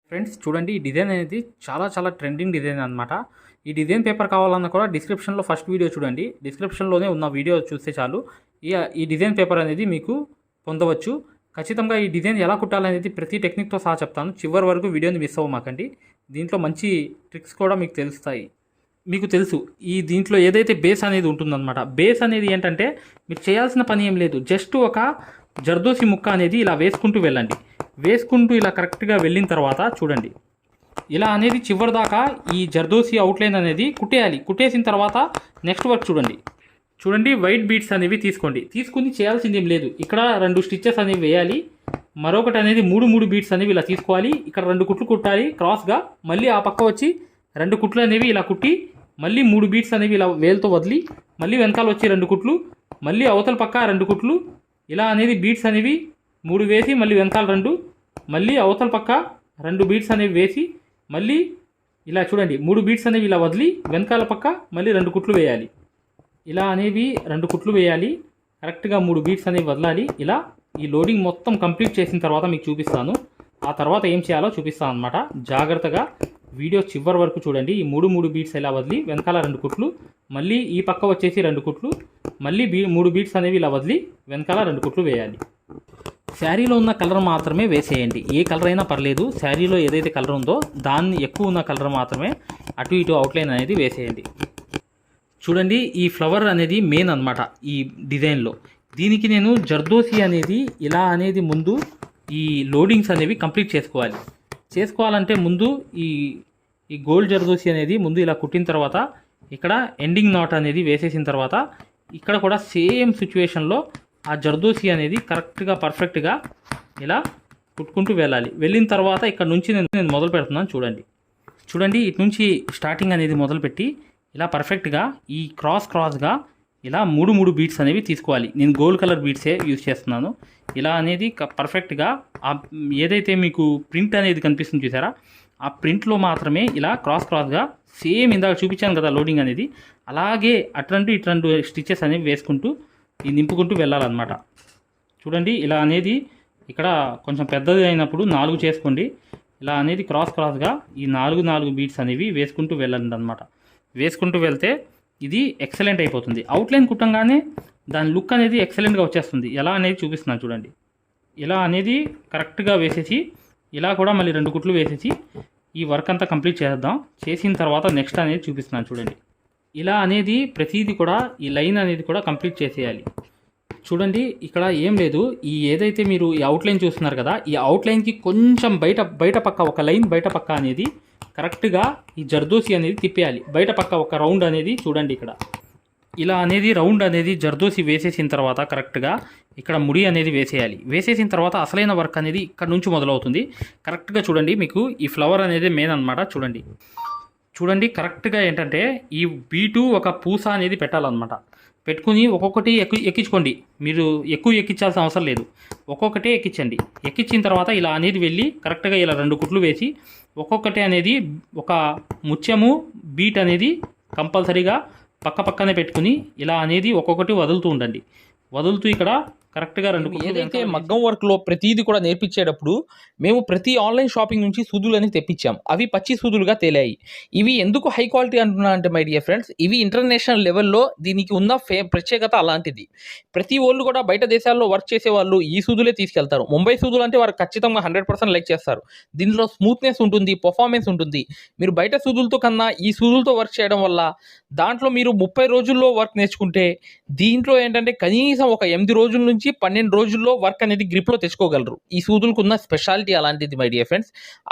Friends చూడండి, ఈ design అనేది చాలా ట్రెండింగ్ డిజైన్ అనమాట. ఈ డిజైన్ పేపర్ కావాలన్నా కూడా డిస్క్రిప్షన్లో ఫస్ట్ వీడియో చూడండి. డిస్క్రిప్షన్లోనే ఉన్న వీడియో చూస్తే చాలు ఈ డిజైన్ పేపర్ అనేది మీకు పొందవచ్చు. ఖచ్చితంగా ఈ డిజైన్ ఎలా కుట్టాలనేది ప్రతి టెక్నిక్తో సహా చెప్తాను. చివరి వరకు వీడియోని మిస్ అవ్వమాకండి. దీంట్లో మంచి ట్రిక్స్ కూడా మీకు తెలుస్తాయి. మీకు తెలుసు, దీంట్లో ఏదైతే బేస్ అనేది ఉంటుందన్నమాట, బేస్ అనేది ఏంటంటే మీరు చేయాల్సిన పని ఏం లేదు. జస్ట్ ఒక జర్దోసి ముక్క అనేది ఇలా వేసుకుంటూ వెళ్ళండి. వేసుకుంటూ ఇలా కరెక్ట్గా వెళ్ళిన తర్వాత చూడండి, ఇలా అనేది చివరి దాకా ఈ జర్దోసి అవుట్లైన్ అనేది కుట్టేయాలి. కుట్టేసిన తర్వాత నెక్స్ట్ వర్క్ చూడండి వైట్ బీడ్స్ అనేవి తీసుకుని చేయాల్సింది ఏం లేదు. ఇక్కడ 2 స్టిచ్చెస్ అనేవి వేయాలి. మరొకటి అనేది 3 బీడ్స్ అనేవి ఇలా తీసుకోవాలి. ఇక్కడ 2 కుట్లు కుట్టాలి క్రాస్గా. మళ్ళీ ఆ పక్క వచ్చి 2 కుట్లు అనేవి ఇలా కుట్టి, మళ్ళీ 3 బీడ్స్ అనేవి ఇలా వేలుతో వదిలి, మళ్ళీ వెనకాల వచ్చి 2 కుట్లు, మళ్ళీ అవతల పక్క 2 కుట్లు, ఇలా అనేది బీడ్స్ అనేవి 3 వేసి, మళ్ళీ వెనకాల 2, మళ్ళీ అవతల పక్క 2 బీడ్స్ అనేవి వేసి, మళ్ళీ ఇలా చూడండి 3 బీడ్స్ అనేవి ఇలా వదిలి, వెనకాల పక్క మళ్ళీ 2 కుట్లు వేయాలి. ఇలా అనేవి 2 కుట్లు వేయాలి. కరెక్ట్గా 3 బీడ్స్ అనేవి వదలాలి. ఇలా ఈ లోడింగ్ మొత్తం కంప్లీట్ చేసిన తర్వాత మీకు చూపిస్తాను. ఆ తర్వాత ఏం చేయాలో చూపిస్తాను అనమాట. జాగ్రత్తగా వీడియో చివరి వరకు చూడండి. ఈ 3 బీడ్స్ ఇలా వదిలి, వెనకాల 2 కుట్లు, మళ్ళీ ఈ పక్క వచ్చేసి 2 కుట్లు, మళ్ళీ 3 బీడ్స్ అనేవి ఇలా వదిలి, వెనకాల 2 కుట్లు వేయాలి. శారీలో ఉన్న కలర్ మాత్రమే వేసేయండి. ఏ కలర్ అయినా పర్లేదు. శారీలో ఏదైతే కలర్ ఉందో దాన్ని ఎక్కువ ఉన్న కలర్ మాత్రమే అటు ఇటు అవుట్లైన్ అనేది వేసేయండి. చూడండి, ఈ ఫ్లవర్ అనేది మెయిన్ అనమాట ఈ డిజైన్లో. దీనికి నేను జర్దోసి అనేది ఇలా అనేది ముందు ఈ లోడింగ్స్ అనేవి కంప్లీట్ చేసుకోవాలంటే ముందు ఈ గోల్డ్ జర్దోసి అనేది ముందు ఇలా కుట్టిన తర్వాత, ఇక్కడ ఎండింగ్ నాట్ అనేది వేసేసిన తర్వాత, ఇక్కడ కూడా సేమ్ సిచ్యువేషన్లో ఆ జర్దోసి అనేది కరెక్ట్గా పర్ఫెక్ట్గా ఇలా కుట్టుకుంటూ వెళ్ళాలి. వెళ్ళిన తర్వాత ఇక్కడ నుంచి నేను మొదలు పెడుతున్నాను. చూడండి ఇటు నుంచి స్టార్టింగ్ అనేది మొదలుపెట్టి ఇలా పర్ఫెక్ట్గా ఈ క్రాస్గా ఇలా 3 బీడ్స్ అనేవి తీసుకోవాలి. నేను గోల్డ్ కలర్ బీడ్సే యూజ్ చేస్తున్నాను. ఇలా అనేది పర్ఫెక్ట్గా ఏదైతే మీకు ప్రింట్ అనేది కనిపిస్తుంది చూసారా, ఆ ప్రింట్లో మాత్రమే ఇలా క్రాస్గా సేమ్ ఇందాక చూపించాను కదా లోడింగ్ అనేది, అలాగే ఇటు స్టిచెస్ అనేవి వేసుకుంటూ నింపుకుంటూ వెళ్ళాలన్నమాట. చూడండి, ఇలా అనేది ఇక్కడ కొంచెం పెద్దది అయినప్పుడు 4 చేసుకోండి. ఇలా అనేది క్రాస్గా ఈ 4 బీడ్స్ అనేవి వేసుకుంటూ వెళ్ళండి అనమాట. వేసుకుంటూ వెళ్తే ఇది ఎక్సలెంట్ అయిపోతుంది. అవుట్లైన్ కుట్టంగానే దాని లుక్ అనేది ఎక్సలెంట్గా వచ్చేస్తుంది. ఎలా అనేది చూపిస్తున్నాను చూడండి. ఇలా అనేది కరెక్ట్గా వేసేసి, ఇలా కూడా మళ్ళీ 2 కుట్లు వేసేసి ఈ వర్క్ అంతా కంప్లీట్ చేద్దాం. చేసిన తర్వాత నెక్స్ట్ అనేది చూపిస్తున్నాను చూడండి. ఇలా అనేది ప్రతిదీ కూడా ఈ లైన్ అనేది కూడా కంప్లీట్ చేసేయాలి. చూడండి, ఇక్కడ ఏం లేదు. ఏదైతే మీరు ఈ అవుట్లైన్ చూస్తున్నారు కదా, ఈ అవుట్లైన్కి కొంచెం బయట పక్క ఒక లైన్ బయట పక్క అనేది కరెక్ట్గా ఈ జర్దోసి అనేది తిప్పేయాలి. బయట పక్క ఒక రౌండ్ అనేది చూడండి. ఇక్కడ ఇలా అనేది రౌండ్ అనేది జర్దోసి వేసేసిన తర్వాత కరెక్ట్గా ఇక్కడ ముడి అనేది వేసేయాలి. వేసేసిన తర్వాత అసలైన వర్క్ అనేది ఇక్కడ నుంచి మొదలవుతుంది. కరెక్ట్గా చూడండి, మీకు ఈ ఫ్లవర్ అనేది మెయిన్ అనమాట. చూడండి కరెక్ట్గా ఏంటంటే ఈ బీటు ఒక పూస అనేది పెట్టాలన్నమాట. పెట్టుకుని ఒక్కొక్కటి ఎక్కించుకోండి. మీరు ఎక్కువ ఎక్కించాల్సిన అవసరం లేదు. ఒక్కొక్కటే ఎక్కించండి. ఎక్కించిన తర్వాత ఇలా అనేది వెళ్ళి కరెక్ట్గా ఇలా 2 కుట్లు వేసి, ఒక్కొక్కటి అనేది ఒక ముత్యము బీట్ అనేది కంపల్సరీగా పక్కనే పెట్టుకుని ఇలా అనేది ఒక్కొక్కటి వదులుతూ ఇక్కడ కరెక్ట్గా 2 కుట్లు. ఏదైతే మగ్గం వర్క్లో ప్రతిదీ కూడా నేర్పించేటప్పుడు మేము ప్రతి ఆన్లైన్ షాపింగ్ నుంచి సూదులని తెప్పించాం. అవి పచ్చి సూదులుగా తేలాయి. ఇవి ఎందుకు హై క్వాలిటీ అంటున్నా అంటే మై డియర్ ఫ్రెండ్స్, ఇవి ఇంటర్నేషనల్ లెవెల్లో దీనికి ఉన్న ప్రత్యేకత అలాంటిది. ప్రతి వాళ్ళు కూడా బయట దేశాల్లో వర్క్ చేసే వాళ్ళు ఈ సూదులే తీసుకెళ్తారు. ముంబై సూదులు అంటే వారు ఖచ్చితంగా 100% లైక్ చేస్తారు. దీనిలో స్మూత్నెస్ ఉంటుంది, పర్ఫార్మెన్స్ ఉంటుంది. మీరు బయట సూదులతో కన్నా ఈ సూదులతో వర్క్ చేయడం వల్ల దాంట్లో మీరు 30 రోజుల్లో వర్క్ నేర్చుకుంటే, దీంట్లో ఏంటంటే కనీసం ఒక 8 రోజుల నుంచి 12 రోజుల్లో వర్క్ అనేది గ్రిప్లో తెచ్చుకోగలరు. ఈ సూదులకు ఉన్న స్పెషాలిటీ అలాంటిది మై డియర్ ఫ్రెండ్స్.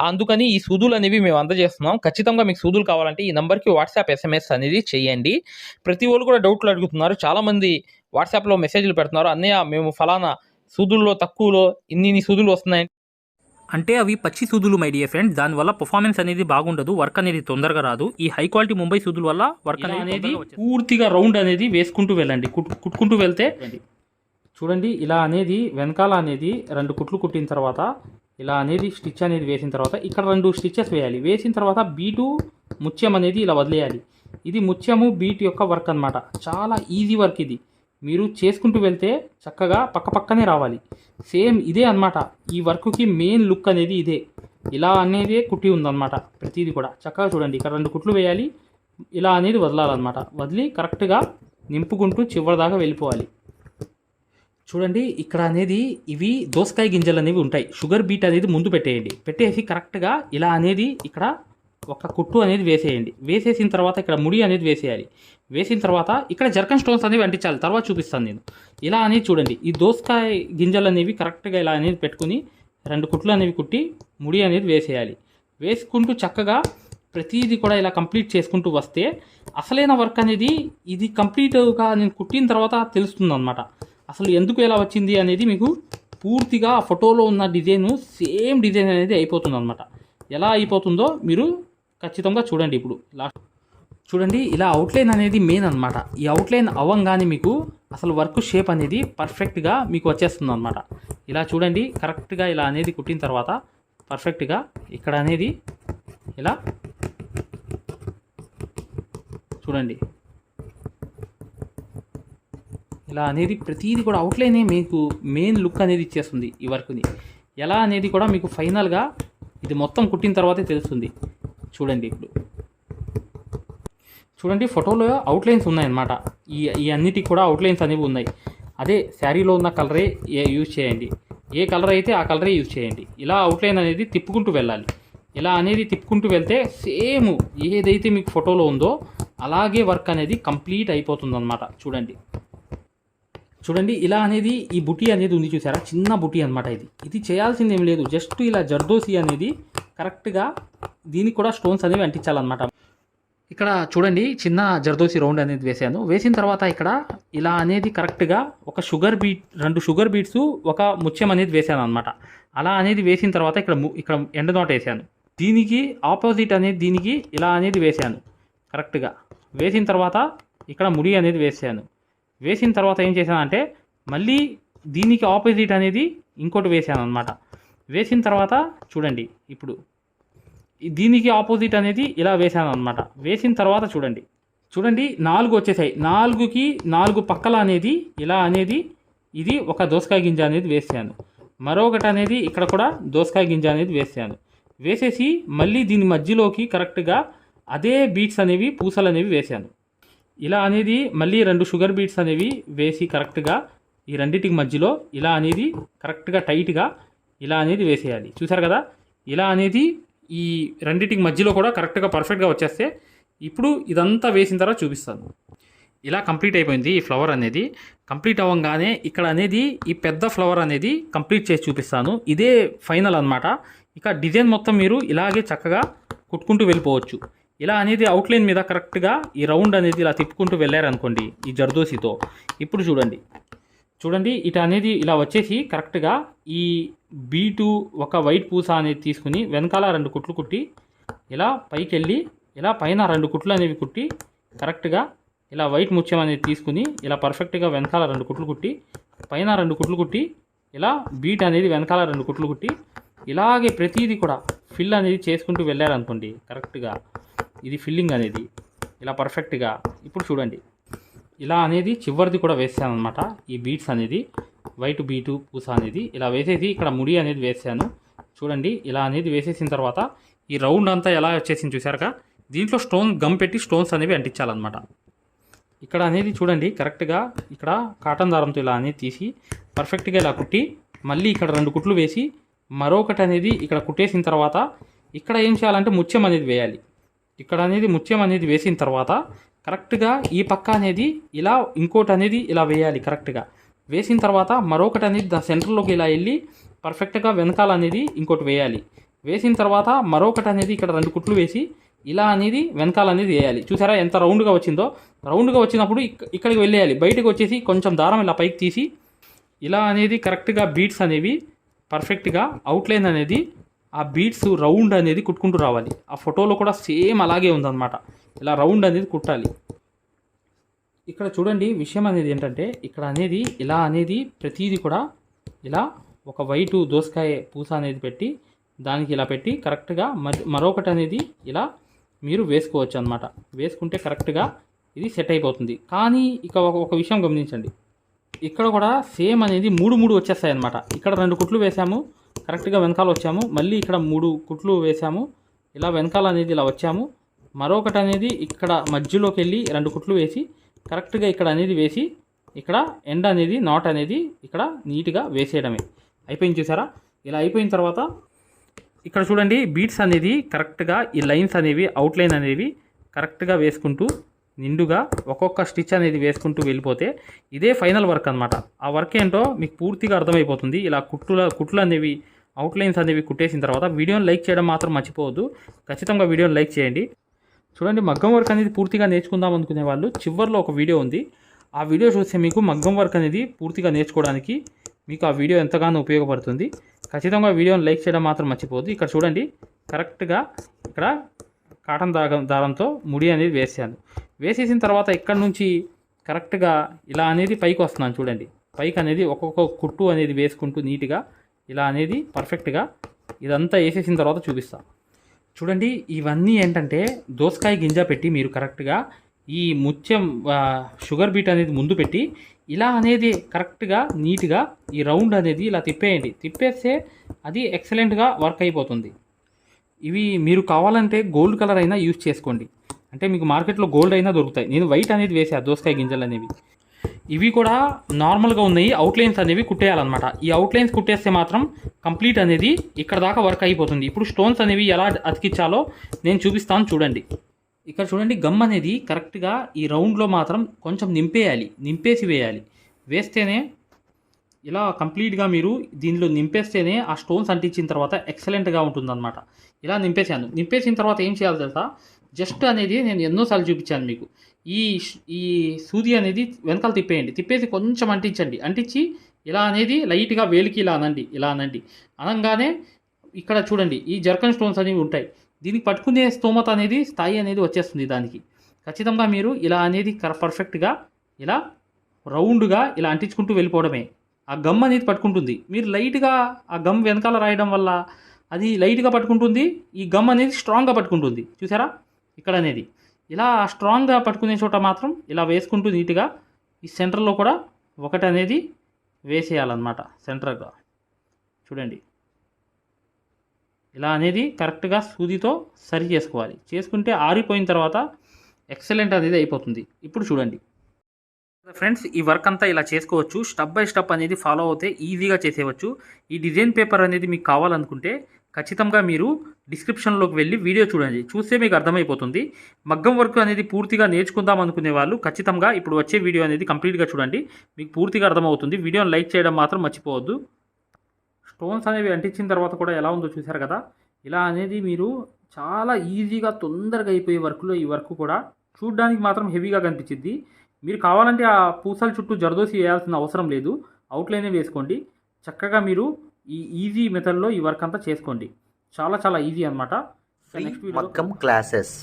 అందుకని ఈ సూదులు అనేవి మేము అందజేస్తున్నాం. ఖచ్చితంగా మీకు సూదులు కావాలంటే ఈ నెంబర్కి వాట్సాప్ SMS అనేది చేయండి. ప్రతి వాళ్ళు కూడా డౌట్లు అడుగుతున్నారు. చాలామంది వాట్సాప్లో మెసేజ్లు పెడుతున్నారు, అన్నయ్య మేము ఫలానా సూదుల్లో తక్కువలో ఇన్ని సూదులు వస్తున్నాయి అంటే అవి పచ్చి సూదులు మై డియర్ ఫ్రెండ్స్. దానివల్ల పర్ఫార్మెన్స్ అనేది బాగుండదు, వర్క్ అనేది తొందరగా రాదు. ఈ హై క్వాలిటీ ముంబై సూదుల వల్ల వర్క్ అనేది పూర్తిగా రౌండ్ అనేది వేసుకుంటూ వెళ్ళండి. కుట్టుకుంటూ వెళ్తే చూడండి, ఇలా అనేది వెనకాల అనేది 2 కుట్లు కుట్టిన తర్వాత ఇలా అనేది స్టిచ్ అనేది వేసిన తర్వాత ఇక్కడ 2 స్టిచ్చెస్ వేయాలి. వేసిన తర్వాత బీటు ముత్యం అనేది ఇలా వదిలేయాలి. ఇది ముత్యము బీట్ యొక్క వర్క్ అనమాట. చాలా ఈజీ వర్క్ ఇది. మీరు చేసుకుంటూ వెళ్తే చక్కగా పక్కనే రావాలి. సేమ్ ఇదే అనమాట. ఈ వర్క్కి మెయిన్ లుక్ అనేది ఇదే. ఇలా అనేది కుట్టి ఉందన్నమాట. ప్రతిదీ కూడా చక్కగా చూడండి. ఇక్కడ 2 కుట్లు వేయాలి, ఇలా అనేది వదలాలన్నమాట. వదిలి కరెక్ట్గా నింపుకుంటూ చివరి దాకా వెళ్ళిపోవాలి. చూడండి ఇక్కడ అనేది ఇవి దోసకాయ గింజలు అనేవి ఉంటాయి. షుగర్ బీట్ అనేది ముందు పెట్టేయండి. పెట్టేసి కరెక్ట్గా ఇలా అనేది ఇక్కడ ఒక కుట్టు అనేది వేసేయండి. వేసేసిన తర్వాత ఇక్కడ ముడి అనేది వేసేయాలి. వేసిన తర్వాత ఇక్కడ జర్కన్ స్టోన్స్ అనేవి అంటించాలి. తర్వాత చూపిస్తాను నేను. ఇలా అనేది చూడండి, ఈ దోసకాయ గింజలు అనేవి కరెక్ట్గా ఇలా అనేది పెట్టుకుని 2 కుట్లు అనేవి కుట్టి ముడి అనేది వేసేయాలి. వేసుకుంటూ చక్కగా ప్రతిదీ కూడా ఇలా కంప్లీట్ చేసుకుంటూ వస్తే అసలైన వర్క్ అనేది ఇది కంప్లీట్గా నేను కుట్టిన తర్వాత తెలుస్తుంది అనమాట. అసలు ఎందుకు ఎలా వచ్చింది అనేది మీకు పూర్తిగా ఫోటోలో ఉన్న డిజైన్ సేమ్ డిజైన్ అనేది అయిపోతుంది అనమాట. ఎలా అయిపోతుందో మీరు ఖచ్చితంగా చూడండి. ఇప్పుడు లాస్ట్ చూడండి, ఇలా అవుట్లైన్ అనేది మెయిన్ అనమాట. ఈ అవుట్లైన్ అవ్వంగానే మీకు అసలు వర్క్ షేప్ అనేది పర్ఫెక్ట్గా మీకు వచ్చేస్తుంది అనమాట. ఇలా చూడండి, కరెక్ట్గా ఇలా అనేది కుట్టిన తర్వాత పర్ఫెక్ట్గా ఇక్కడ అనేది ఇలా చూడండి, ఇలా అనేది ప్రతిదీ కూడా అవుట్లైనే మీకు మెయిన్ లుక్ అనేది ఇచ్చేస్తుంది ఈ వర్క్ని. ఎలా అనేది కూడా మీకు ఫైనల్గా ఇది మొత్తం కుట్టిన తర్వాతే తెలుస్తుంది. చూడండి ఇప్పుడు చూడండి, ఫోటోలో అవుట్లైన్స్ ఉన్నాయన్నమాట. ఈ అన్నిటికి కూడా అవుట్లైన్స్ అనేవి ఉన్నాయి. అదే శారీలో ఉన్న కలరే యూజ్ చేయండి. ఏ కలర్ అయితే ఆ కలరే యూజ్ చేయండి. ఇలా అవుట్లైన్ అనేది తిప్పుకుంటూ వెళ్ళాలి. ఇలా అనేది తిప్పుకుంటూ వెళ్తే సేమ్ ఏదైతే మీకు ఫోటోలో ఉందో అలాగే వర్క్ అనేది కంప్లీట్ అయిపోతుందన్నమాట. చూడండి చూడండి, ఇలా అనేది ఈ బుటీ అనేది ఉంది చూసారా, చిన్న బుటీ అనమాట. ఇది చేయాల్సింది ఏం లేదు, జస్ట్ ఇలా జర్దోసి అనేది కరెక్ట్గా దీనికి కూడా స్టోన్స్ అనేవి అంటించాలన్నమాట. ఇక్కడ చూడండి, చిన్న జర్దోసి రౌండ్ అనేది వేసాను. వేసిన తర్వాత ఇక్కడ ఇలా అనేది కరెక్ట్గా ఒక షుగర్ బీట్ 2 షుగర్ బీట్స్ ఒక ముత్యం అనేది వేసాను అనమాట. అలా అనేది వేసిన తర్వాత ఇక్కడ ఎండ్ నోట్ వేసాను. దీనికి ఆపోజిట్ అనేది దీనికి ఇలా అనేది వేసాను కరెక్ట్గా. వేసిన తర్వాత ఇక్కడ ముడి అనేది వేసాను. వేసిన తర్వాత ఏం చేశానంటే మళ్ళీ దీనికి ఆపోజిట్ అనేది ఇంకోటి వేసాను అనమాట. వేసిన తర్వాత చూడండి, ఇప్పుడు దీనికి ఆపోజిట్ అనేది ఇలా వేసాను అనమాట. వేసిన తర్వాత చూడండి 4 వచ్చేసాయి. 4కి 4 పక్కల అనేది ఇలా అనేది ఇది ఒక దోసకాయ గింజ అనేది వేసాను. మరొకటి అనేది ఇక్కడ కూడా దోసకాయ గింజ అనేది వేసాను. వేసేసి మళ్ళీ దీని మధ్యలోకి కరెక్ట్గా అదే బీట్స్ అనేవి పూసలు అనేవి వేసాను. ఇలా అనేది మళ్ళీ 2 షుగర్ బీట్స్ అనేవి వేసి కరెక్ట్గా ఈ రెండింటికి మధ్యలో ఇలా అనేది కరెక్ట్గా టైట్గా ఇలా అనేది వేసేయాలి. చూసారు కదా, ఇలా అనేది ఈ రెండింటికి మధ్యలో కూడా కరెక్ట్గా పర్ఫెక్ట్గా వచ్చేస్తే ఇప్పుడు ఇదంతా వేసిన తర్వాత చూపిస్తాను. ఇలా కంప్లీట్ అయిపోయింది. ఈ ఫ్లవర్ అనేది కంప్లీట్ అవ్వగానే ఇక్కడ అనేది ఈ పెద్ద ఫ్లవర్ అనేది కంప్లీట్ చేసి చూపిస్తాను. ఇదే ఫైనల్ అనమాట. ఇక డిజైన్ మొత్తం మీరు ఇలాగే చక్కగా కుట్టుకుంటూ వెళ్ళిపోవచ్చు. ఇలా అనేది అవుట్లైన్ మీద కరెక్ట్గా ఈ రౌండ్ అనేది ఇలా తిప్పుకుంటూ వెళ్ళారనుకోండి ఈ జర్దోసితో. ఇప్పుడు చూడండి ఇటు అనేది ఇలా వచ్చేసి కరెక్ట్గా ఈ బీటు ఒక వైట్ పూస అనేది తీసుకుని వెనకాల 2 కుట్లు కుట్టి ఇలా పైకి వెళ్ళి ఇలా పైన 2 కుట్లు అనేవి కుట్టి కరెక్ట్గా ఇలా వైట్ ముత్యం అనేది తీసుకుని ఇలా పర్ఫెక్ట్గా వెనకాల 2 కుట్లు కుట్టి పైన 2 కుట్లు కుట్టి ఇలా బీట్ అనేది వెనకాల 2 కుట్లు కుట్టి ఇలాగే ప్రతిదీ కూడా ఫిల్ అనేది చేసుకుంటూ వెళ్ళారనుకోండి కరెక్ట్గా ఇది ఫిల్లింగ్ అనేది ఇలా పర్ఫెక్ట్గా. ఇప్పుడు చూడండి, ఇలా అనేది చివరిది కూడా వేసాను అనమాట. ఈ బీట్స్ అనేది వైట్ బీటు పూస అనేది ఇలా వేసేసి ఇక్కడ ముడి అనేది వేసాను. చూడండి, ఇలా అనేది వేసేసిన తర్వాత ఈ రౌండ్ అంతా ఎలా వచ్చేసింది చూసారుగా. దీంట్లో గమ్ పెట్టి స్టోన్స్ అనేవి అంటించాలన్నమాట. ఇక్కడ అనేది చూడండి కరెక్ట్గా ఇక్కడ కాటన్ దారంతో ఇలా అనేది తీసి పర్ఫెక్ట్గా ఇలా కుట్టి మళ్ళీ ఇక్కడ 2 కుట్లు వేసి మరొకటి అనేది ఇక్కడ కుట్టేసిన తర్వాత ఇక్కడ ఏం చేయాలంటే ముత్యం అనేది వేయాలి. ఇక్కడ అనేది ముత్యం అనేది వేసిన తర్వాత కరెక్ట్గా ఈ పక్క అనేది ఇలా ఇంకోటి అనేది ఇలా వేయాలి. కరెక్ట్గా వేసిన తర్వాత మరొకటి అనేది దాని సెంటర్లోకి ఇలా వెళ్ళి పర్ఫెక్ట్గా వెనకాల అనేది ఇంకోటి వేయాలి. వేసిన తర్వాత మరొకటి అనేది ఇక్కడ 2 కుట్లు వేసి ఇలా అనేది వెనకాల అనేది వేయాలి. చూసారా ఎంత రౌండ్గా వచ్చిందో. రౌండ్గా వచ్చినప్పుడు ఇక్కడికి వెళ్ళేయాలి. బయటకు వచ్చేసి కొంచెం దారం ఇలా పైకి తీసి ఇలా అనేది కరెక్ట్గా బీట్స్ అనేవి పర్ఫెక్ట్గా అవుట్లైన్ అనేది ఆ బీట్స్ రౌండ్ అనేది కుట్టుకుంటూ రావాలి. ఆ ఫోటోలో కూడా సేమ్ అలాగే ఉందన్నమాట. ఇలా రౌండ్ అనేది కుట్టాలి. ఇక్కడ చూడండి, విషయం అనేది ఏంటంటే ఇక్కడ అనేది ఇలా అనేది ప్రతిదీ కూడా ఇలా ఒక వైట్ దోసకాయ పూస అనేది పెట్టి దానికి ఇలా పెట్టి కరెక్ట్గా మరొకటి అనేది ఇలా మీరు వేసుకోవచ్చు అనమాట. వేసుకుంటే కరెక్ట్గా ఇది సెట్ అయిపోతుంది. కానీ ఇక ఒక విషయం గమనించండి, ఇక్కడ కూడా సేమ్ అనేది 3 వచ్చేస్తాయి అనమాట. ఇక్కడ 2 కుట్లు వేసాము కరెక్ట్గా వెనకాల వచ్చాము, మళ్ళీ ఇక్కడ 3 కుట్లు వేసాము, ఇలా వెనకాల అనేది ఇలా వచ్చాము, మరొకటి అనేది ఇక్కడ మధ్యలోకి వెళ్ళి 2 కుట్లు వేసి కరెక్ట్గా ఇక్కడ అనేది వేసి ఇక్కడ ఎండ్ అనేది నాట్ అనేది ఇక్కడ నీట్గా వేసేయడమే. అయిపోయింది చూసారా? ఇలా అయిపోయిన తర్వాత ఇక్కడ చూడండి బీట్స్ అనేది కరెక్ట్గా ఈ లైన్స్ అనేవి అవుట్లైన్ అనేవి కరెక్ట్గా వేసుకుంటూ నిండుగా ఒక్కొక్క స్టిచ్ అనేది వేసుకుంటూ వెళ్ళిపోతే ఇదే ఫైనల్ వర్క్ అనమాట. ఆ వర్క్ ఏంటో మీకు పూర్తిగా అర్థమైపోతుంది. ఇలా కుట్లు అనేవి అవుట్లైన్స్ అనేవి కుట్టేసిన తర్వాత వీడియోని లైక్ చేయడం మాత్రం మర్చిపోవద్దు. ఖచ్చితంగా వీడియోని లైక్ చేయండి. చూడండి మగ్గం వర్క్ అనేది పూర్తిగా నేర్చుకుందాం అనుకునే వాళ్ళు చివరిలో ఒక వీడియో ఉంది. ఆ వీడియో చూస్తే మీకు మగ్గం వర్క్ అనేది పూర్తిగా నేర్చుకోవడానికి మీకు ఆ వీడియో ఎంతగానో ఉపయోగపడుతుంది. ఖచ్చితంగా వీడియోని లైక్ చేయడం మాత్రం మర్చిపోవద్దు. ఇక్కడ చూడండి కరెక్ట్గా ఇక్కడ కాటన్ దారంతో ముడి అనేది వేసాను. వేసేసిన తర్వాత ఇక్కడ నుంచి కరెక్ట్గా ఇలా అనేది పైకి వస్తున్నాను. చూడండి పైకి అనేది ఒక్కొక్క కుట్టు అనేది వేసుకుంటూ నీట్గా ఇలా అనేది పర్ఫెక్ట్గా ఇదంతా వేసేసిన తర్వాత చూపిస్తాను. చూడండి ఇవన్నీ ఏంటంటే దోసకాయ గింజ పెట్టి మీరు కరెక్ట్గా ఈ ముత్యం షుగర్ బీట్ అనేది ముందు పెట్టి ఇలా అనేది కరెక్ట్గా నీట్గా ఈ రౌండ్ అనేది ఇలా తిప్పేయండి. తిప్పేస్తే అది ఎక్సలెంట్గా వర్క్ అయిపోతుంది. ఇవి మీరు కావాలంటే గోల్డ్ కలర్ అయినా యూజ్ చేసుకోండి, అంటే మీకు మార్కెట్లో గోల్డ్ అయినా దొరుకుతాయి. నేను వైట్ అనేది వేసా దోసకాయ గింజలు అనేవి. ఇవి కూడా నార్మల్గా ఉన్నాయి, అవుట్లైన్స్ అనేవి కుట్టేయాలన్నమాట. ఈ అవుట్లైన్స్ కుట్టేస్తే మాత్రం కంప్లీట్ అనేది ఇక్కడ దాకా వర్క్ అయిపోతుంది. ఇప్పుడు స్టోన్స్ అనేవి ఎలా అతికించాలో నేను చూపిస్తాను చూడండి. ఇక్కడ చూడండి గమ్ అనేది కరెక్ట్గా ఈ రౌండ్లో మాత్రం కొంచెం నింపేసి వేయాలి. వేస్తేనే ఇలా కంప్లీట్గా మీరు దీనిలో నింపేస్తేనే ఆ స్టోన్స్ అంటించిన తర్వాత ఎక్సలెంట్గా ఉంటుందన్నమాట. ఇలా నింపేసాను. నింపేసిన తర్వాత ఏం చేయాలి తెలుసా? జస్ట్ అనేది నేను ఎన్నోసార్లు చూపించాను మీకు. ఈ సూది అనేది వెనకాల తిప్పేయండి. తిప్పేసి కొంచెం అంటించండి. అంటించి ఇలా అనేది లైట్గా వేలికి ఇలా అనండి. అనగానే ఇక్కడ చూడండి ఈ జర్కన్ స్టోన్స్ అనేవి ఉంటాయి. దీనికి పట్టుకునే స్తోమత అనేది స్థాయి అనేది వచ్చేస్తుంది దానికి. ఖచ్చితంగా మీరు ఇలా అనేది పర్ఫెక్ట్గా ఇలా రౌండ్గా ఇలా అంటించుకుంటూ వెళ్ళిపోవడమే. ఆ గమ్ అనేది పట్టుకుంటుంది. మీరు లైట్గా ఆ గమ్ వెనకాల రాయడం వల్ల అది లైట్గా పట్టుకుంటుంది, ఈ గమ్ అనేది స్ట్రాంగ్గా పట్టుకుంటుంది. చూసారా ఇక్కడ అనేది ఇలా స్ట్రాంగ్గా పట్టుకునే చోట మాత్రం ఇలా వేసుకుంటూ నీట్గా ఈ సెంటర్లో కూడా ఒకటి అనేది వేసేయాలన్నమాట. సెంటర్గా చూడండి ఇలా అనేది కరెక్ట్గా సూదితో సరి చేసుకోవాలి. చేసుకుంటే ఆరిపోయిన తర్వాత ఎక్సలెంట్ అనేది అయిపోతుంది. ఇప్పుడు చూడండి ఫ్రెండ్స్, ఈ వర్క్ అంతా ఇలా చేసుకోవచ్చు. స్టెప్ బై స్టెప్ అనేది ఫాలో అవుతే ఈజీగా చేసేవచ్చు. ఈ డిజైన్ పేపర్ అనేది మీకు కావాలనుకుంటే ఖచ్చితంగా మీరు డిస్క్రిప్షన్లోకి వెళ్ళి వీడియో చూడండి. చూస్తే మీకు అర్థమైపోతుంది. మగ్గం వర్క్ అనేది పూర్తిగా నేర్చుకుందాం అనుకునే వాళ్ళు ఖచ్చితంగా ఇప్పుడు వచ్చే వీడియో అనేది కంప్లీట్గా చూడండి, మీకు పూర్తిగా అర్థమవుతుంది. వీడియోని లైక్ చేయడం మాత్రం మర్చిపోవద్దు. స్టోన్స్ అనేవి అంటించిన తర్వాత కూడా ఎలా ఉందో చూశారు కదా. ఇలా అనేది మీరు చాలా ఈజీగా తొందరగా అయిపోయే వర్క్లో ఈ వర్క్ కూడా చూడడానికి మాత్రం హెవీగా కనిపించింది. మీరు కావాలంటే ఆ పూసల చుట్టూ జర్దోసి వేయాల్సిన అవసరం లేదు, అవుట్లైనే వేసుకోండి. చక్కగా మీరు ఈ ఈజీ మెథడ్లో ఈ వర్క్ అంతా చేసుకోండి. చాలా ఈజీ అనమాట. నెక్స్ట్ మగ్గం క్లాసెస్,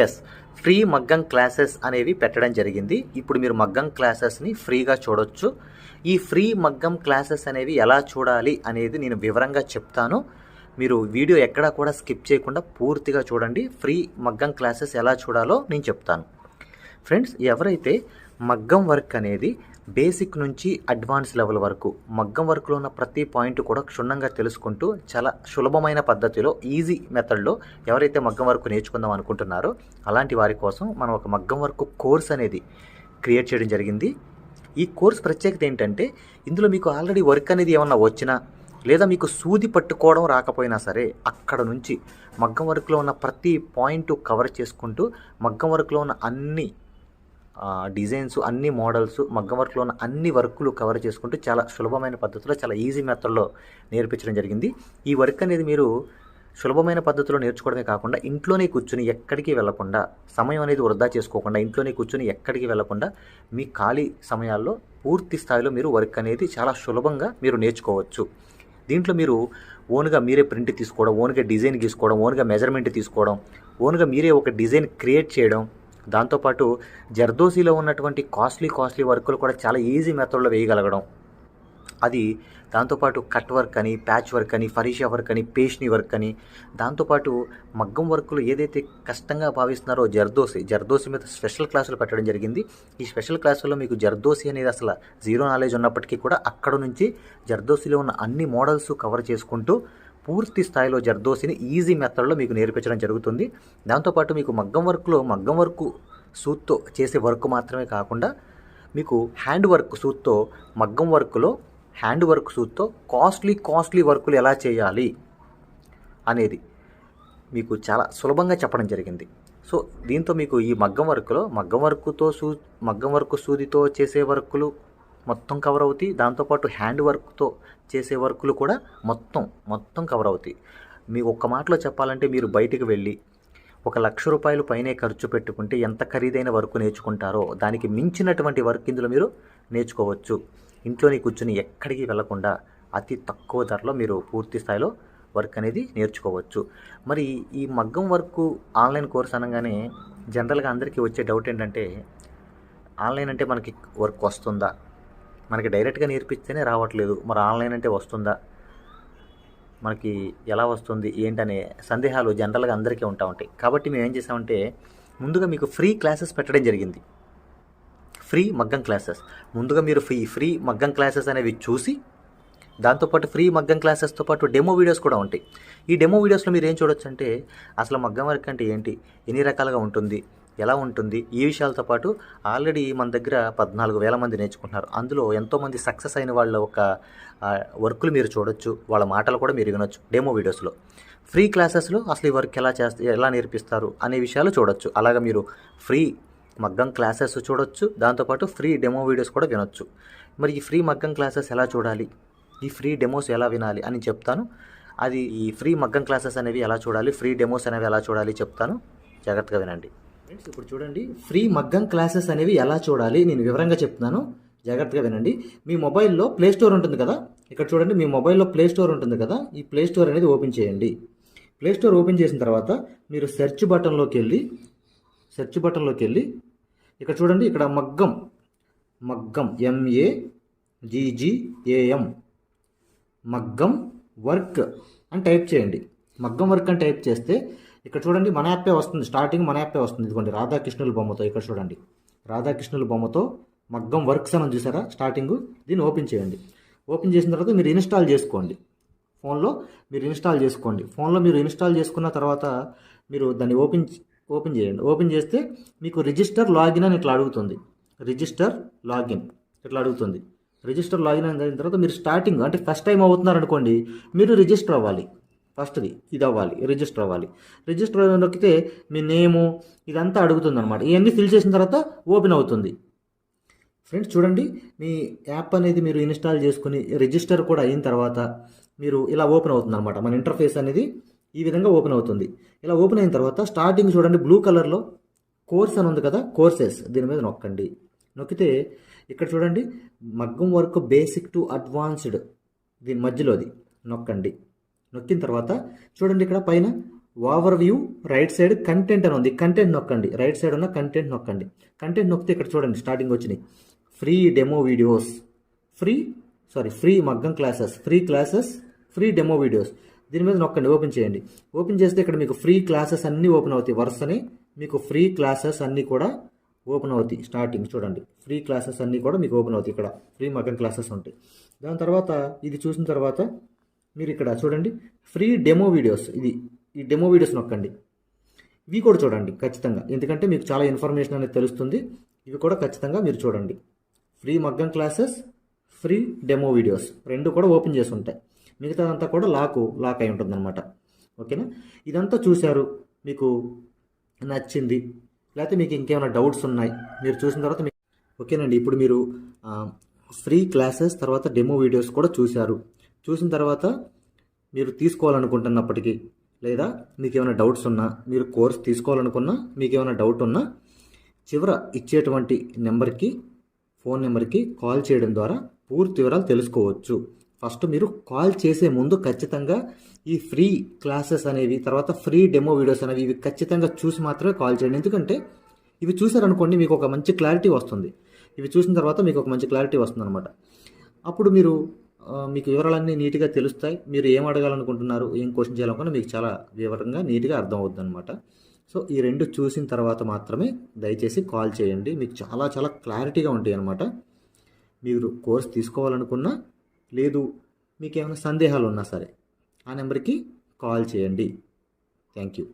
ఎస్ ఫ్రీ మగ్గం క్లాసెస్ అనేవి పెట్టడం జరిగింది. ఇప్పుడు మీరు మగ్గం క్లాసెస్ని ఫ్రీగా చూడొచ్చు. ఈ ఫ్రీ మగ్గం క్లాసెస్ అనేవి ఎలా చూడాలి అనేది నేను వివరంగా చెప్తాను. మీరు వీడియో ఎక్కడా కూడా స్కిప్ చేయకుండా పూర్తిగా చూడండి. ఫ్రీ మగ్గం క్లాసెస్ ఎలా చూడాలో నేను చెప్తాను. ఫ్రెండ్స్, ఎవరైతే మగ్గం వర్క్ అనేది బేసిక్ నుంచి అడ్వాన్స్ లెవెల్ వరకు మగ్గం వర్క్లో ఉన్న ప్రతి పాయింట్ కూడా క్షుణ్ణంగా తెలుసుకుంటూ చాలా సులభమైన పద్ధతిలో ఈజీ మెథడ్లో ఎవరైతే మగ్గం వర్క్ నేర్చుకుందాం అనుకుంటున్నారో అలాంటి వారి కోసం మనం ఒక మగ్గం వర్క్ కోర్స్ అనేది క్రియేట్ చేయడం జరిగింది. ఈ కోర్స్ ప్రత్యేకత ఏంటంటే ఇందులో మీకు ఆల్రెడీ వర్క్ అనేది ఏమన్నా వచ్చినా లేదా మీకు సూది పట్టుకోవడం రాకపోయినా సరే అక్కడ నుంచి మగ్గం వర్క్లో ఉన్న ప్రతి పాయింట్ కవర్ చేసుకుంటూ మగ్గం వర్క్లో ఉన్న అన్ని డిజైన్స్, అన్ని మోడల్స్, మగ్గం వర్క్లో ఉన్న అన్ని వర్కులు కవర్ చేసుకుంటూ చాలా సులభమైన పద్ధతిలో చాలా ఈజీ మెథడ్లో నేర్పించడం జరిగింది. ఈ వర్క్ అనేది మీరు సులభమైన పద్ధతిలో నేర్చుకోవడమే కాకుండా ఇంట్లోనే కూర్చుని ఎక్కడికి వెళ్లకుండా, సమయం అనేది వృధా చేసుకోకుండా ఇంట్లోనే కూర్చుని ఎక్కడికి వెళ్లకుండా మీ ఖాళీ సమయాల్లో పూర్తి స్థాయిలో మీరు వర్క్ అనేది చాలా సులభంగా మీరు నేర్చుకోవచ్చు. దీంట్లో మీరు ఓన్గా మీరే ప్రింట్ తీసుకోవడం, ఓన్గా డిజైన్ గీసుకోవడం, ఓన్గా మెజర్మెంట్ తీసుకోవడం, ఓన్గా మీరే ఒక డిజైన్ క్రియేట్ చేయడం, దాంతోపాటు జర్దోసీలో ఉన్నటువంటి కాస్ట్లీ వర్కులు కూడా చాలా ఈజీ మెథడ్లో వేయగలగడం, అది దాంతోపాటు కట్ వర్క్ అని, ప్యాచ్ వర్క్ అని, ఫరీషా వర్క్ అని, పేష్ని వర్క్ అని, దాంతోపాటు మగ్గం వర్క్లు ఏదైతే కష్టంగా భావిస్తున్నారో జర్దోసి మీద స్పెషల్ క్లాసులు పెట్టడం జరిగింది. ఈ స్పెషల్ క్లాసుల్లో మీకు జర్దోసి అనేది అసలు జీరో నాలెడ్జ్ ఉన్నప్పటికీ కూడా అక్కడ నుంచి జర్దోసిలో ఉన్న అన్ని మోడల్స్ కవర్ చేసుకుంటూ పూర్తి స్థాయిలో జర్దోసిని ఈజీ మెథడ్లో మీకు నేర్పించడం జరుగుతుంది. దాంతోపాటు మీకు మగ్గం వర్క్ సూత్తో చేసే వర్క్ మాత్రమే కాకుండా మీకు హ్యాండ్ వర్క్ సూత్తో మగ్గం వర్క్లో హ్యాండ్ వర్క్ సూత్తో కాస్ట్లీ వర్కులు ఎలా చేయాలి అనేది మీకు చాలా సులభంగా చెప్పడం జరిగింది. సో దీంతో మీకు ఈ మగ్గం వర్క్ సూదితో చేసే వర్కులు మొత్తం కవర్ అవుతాయి. దాంతోపాటు హ్యాండ్ వర్క్తో చేసే వర్కులు కూడా మొత్తం కవర్ అవుతాయి. మీ ఒక్క మాటలో చెప్పాలంటే మీరు బయటికి వెళ్ళి ₹1,00,000 పైనే ఖర్చు పెట్టుకుంటే ఎంత ఖరీదైన వర్క్ నేర్చుకుంటారో దానికి మించినటువంటి వర్క్ ఇందులో మీరు నేర్చుకోవచ్చు. ఇంట్లోనే కూర్చుని ఎక్కడికి వెళ్లకుండా అతి తక్కువ ధరలో మీరు పూర్తి స్థాయిలో వర్క్ అనేది నేర్చుకోవచ్చు. మరి ఈ మగ్గం వర్క్ ఆన్లైన్ కోర్స్ అనగానే జనరల్గా అందరికీ వచ్చే డౌట్ ఏంటంటే, ఆన్లైన్ అంటే మనకి వర్క్ వస్తుందా, మనకి డైరెక్ట్గా నేర్పిస్తేనే రావట్లేదు, మరి ఆన్లైన్ అంటే వస్తుందా, మనకి ఎలా వస్తుంది ఏంటనే సందేహాలు జనరల్గా అందరికీ ఉంటాయి. కాబట్టి మేము ఏం చేసామంటే ముందుగా మీకు ఫ్రీ క్లాసెస్ పెట్టడం జరిగింది. ఫ్రీ మగ్గం క్లాసెస్ ముందుగా మీరు ఫ్రీ మగ్గం క్లాసెస్ అనేవి చూసి, దాంతోపాటు ఫ్రీ మగ్గం క్లాసెస్తో పాటు డెమో వీడియోస్ కూడా ఉంటాయి. ఈ డెమో వీడియోస్లో మీరు ఏం చూడొచ్చు అంటే అసలు మగ్గం వర్క్ అంటే ఏంటి, ఎన్ని రకాలుగా ఉంటుంది, ఎలా ఉంటుంది, ఈ విషయాలతో పాటు ఆల్రెడీ మన దగ్గర 14,000 మంది నేర్చుకుంటున్నారు. అందులో ఎంతోమంది సక్సెస్ అయిన వాళ్ళ ఒక వర్కులు మీరు చూడొచ్చు, వాళ్ళ మాటలు కూడా మీరు వినొచ్చు డెమో వీడియోస్లో. ఫ్రీ క్లాసెస్లో అసలు ఈ వర్క్ ఎలా నేర్పిస్తారు అనే విషయాలు చూడొచ్చు. అలాగా మీరు ఫ్రీ మగ్గం క్లాసెస్ చూడొచ్చు, దాంతోపాటు ఫ్రీ డెమో వీడియోస్ కూడా వినొచ్చు. మరి ఈ ఫ్రీ మగ్గం క్లాసెస్ ఎలా చూడాలి, ఈ ఫ్రీ డెమోస్ ఎలా వినాలి అని చెప్తాను. అది ఈ ఫ్రీ మగ్గం క్లాసెస్ అనేవి ఎలా చూడాలి, ఫ్రీ డెమోస్ అనేవి ఎలా చూడాలి చెప్తాను, జాగ్రత్తగా వినండి. ఫ్రెండ్స్ ఇప్పుడు చూడండి, ఫ్రీ మగ్గం క్లాసెస్ అనేవి ఎలా చూడాలి నేను వివరంగా చెప్తున్నాను, జాగ్రత్తగా వినండి. మీ మొబైల్లో ప్లే స్టోర్ ఉంటుంది కదా, ఇక్కడ చూడండి మీ మొబైల్లో ప్లే స్టోర్ ఉంటుంది కదా, ఈ ప్లే స్టోర్ అనేది ఓపెన్ చేయండి. ప్లే స్టోర్ ఓపెన్ చేసిన తర్వాత మీరు సెర్చ్ బటన్లోకి వెళ్ళి ఇక్కడ చూడండి, ఇక్కడ మగ్గం MAGGAM మగ్గం వర్క్ అని టైప్ చేయండి. మగ్గం వర్క్ అని టైప్ చేస్తే ఇక్కడ చూడండి మన యాప్పే వస్తుంది, స్టార్టింగ్ మన యాప్పే వస్తుంది. ఇదిగోండి రాధాకృష్ణుల బొమ్మతో, ఇక్కడ చూడండి రాధాకృష్ణుల బొమ్మతో మగ్గం వర్క్స్ అని చూసారా స్టార్టింగ్, దీన్ని ఓపెన్ చేయండి. ఓపెన్ చేసిన తర్వాత మీరు ఇన్స్టాల్ చేసుకోండి. ఫోన్లో మీరు ఇన్స్టాల్ చేసుకున్న తర్వాత మీరు దాన్ని ఓపెన్ చేయండి. ఓపెన్ చేస్తే మీకు రిజిస్టర్ లాగిన్ అని ఇట్లా అడుగుతుంది. రిజిస్టర్ లాగిన్ అయిన తర్వాత మీరు స్టార్టింగ్ అంటే ఫస్ట్ టైం అవుతున్నారు అనుకోండి, మీరు రిజిస్టర్ అవ్వాలి. ఫస్ట్ది ఇది అవ్వాలి, రిజిస్టర్ అవ్వాలి. రిజిస్టర్ నొక్కితే మీ నేము ఇదంతా అడుగుతుంది అనమాట. ఇవన్నీ ఫిల్ చేసిన తర్వాత ఓపెన్ అవుతుంది. ఫ్రెండ్స్ చూడండి, మీ యాప్ అనేది మీరు ఇన్స్టాల్ చేసుకుని రిజిస్టర్ కూడా అయిన తర్వాత మీరు ఇలా ఓపెన్ అవుతుంది అనమాట. మన ఇంటర్ఫేస్ అనేది ఈ విధంగా ఓపెన్ అవుతుంది. ఇలా ఓపెన్ అయిన తర్వాత స్టార్టింగ్ చూడండి బ్లూ కలర్లో కోర్స్ అని ఉంది కదా, కోర్సెస్ దీని మీద నొక్కండి. నొక్కితే ఇక్కడ చూడండి మగ్గం వర్క్ బేసిక్ టు అడ్వాన్స్డ్ దీని మధ్యలోది నొక్కండి. నొక్కిన తర్వాత చూడండి ఇక్కడ పైన over view right side content అని ఉంది, కంటెంట్ నొక్కండి. రైట్ సైడ్ ఉన్న కంటెంట్ నొక్కండి. కంటెంట్ నొక్కితే ఇక్కడ చూడండి స్టార్టింగ్ వచ్చినాయి ఫ్రీ డెమో వీడియోస్, ఫ్రీ మగ్గం క్లాసెస్, ఫ్రీ డెమో వీడియోస్. దీని మీద నొక్కండి, ఓపెన్ చేయండి. ఓపెన్ చేస్తే ఇక్కడ మీకు ఫ్రీ క్లాసెస్ అన్నీ ఓపెన్ అవుతాయి. వరుసని మీకు ఫ్రీ క్లాసెస్ అన్నీ కూడా ఓపెన్ అవుతాయి. స్టార్టింగ్ చూడండి ఫ్రీ క్లాసెస్ అన్నీ కూడా మీకు ఓపెన్ అవుతాయి. ఇక్కడ ఫ్రీ మగ్గం క్లాసెస్ ఉంటాయి. దాని తర్వాత ఇది చూసిన తర్వాత మీరు ఇక్కడ చూడండి ఫ్రీ డెమో వీడియోస్, ఈ డెమో వీడియోస్ నొక్కండి. ఇవి కూడా చూడండి ఖచ్చితంగా, ఎందుకంటే మీకు చాలా ఇన్ఫర్మేషన్ అనేది తెలుస్తుంది. ఇవి కూడా ఖచ్చితంగా మీరు చూడండి. ఫ్రీ మగ్గం క్లాసెస్, ఫ్రీ డెమో వీడియోస్ రెండు కూడా ఓపెన్ చేసి ఉంటాయి. మిగతాదంతా కూడా లాక్ అయి ఉంటుంది అనమాట. ఓకేనా, ఇదంతా చూశారు, మీకు నచ్చింది, లేకపోతే మీకు ఇంకేమైనా డౌట్స్ ఉన్నాయి మీరు చూసిన తర్వాత ఓకేనండి. ఇప్పుడు మీరు ఫ్రీ క్లాసెస్ తర్వాత డెమో వీడియోస్ కూడా చూసిన తర్వాత మీరు తీసుకోవాలనుకుంటున్నప్పటికీ, లేదా మీకు ఏమైనా డౌట్స్ ఉన్నా, మీరు కోర్స్ తీసుకోవాలనుకున్నా, మీకు ఏమైనా డౌట్ ఉన్నా చివర ఇచ్చేటువంటి ఫోన్ నెంబర్కి కాల్ చేయడం ద్వారా పూర్తి వివరాలు తెలుసుకోవచ్చు. ఫస్ట్ మీరు కాల్ చేసే ముందు ఖచ్చితంగా ఈ ఫ్రీ క్లాసెస్ అనేవి, తర్వాత ఫ్రీ డెమో వీడియోస్ అనేవి ఇవి ఖచ్చితంగా చూసి మాత్రమే కాల్ చేయండి. ఎందుకంటే ఇవి చూసారనుకోండి మీకు ఒక మంచి క్లారిటీ వస్తుంది. ఇవి చూసిన తర్వాత మీకు ఒక మంచి క్లారిటీ వస్తుంది అనమాట. అప్పుడు మీరు మీకు వివరాలన్నీ నీట్గా తెలుస్తాయి. మీరు ఏం అడగాలనుకుంటున్నారు, ఏం క్వశ్చన్ చేయాలనుకున్నా మీకు చాలా వివరంగా నీట్గా అర్థమవుతుంది అనమాట. సో ఈ 2 చూసిన తర్వాత మాత్రమే దయచేసి కాల్ చేయండి. మీకు చాలా చాలా క్లారిటీగా ఉంటాయి అన్నమాట. మీరు కోర్స్ తీసుకోవాలనుకున్నా, లేదు మీకు ఏమైనా సందేహాలు ఉన్నా సరే ఆ నెంబర్కి కాల్ చేయండి. Thank you.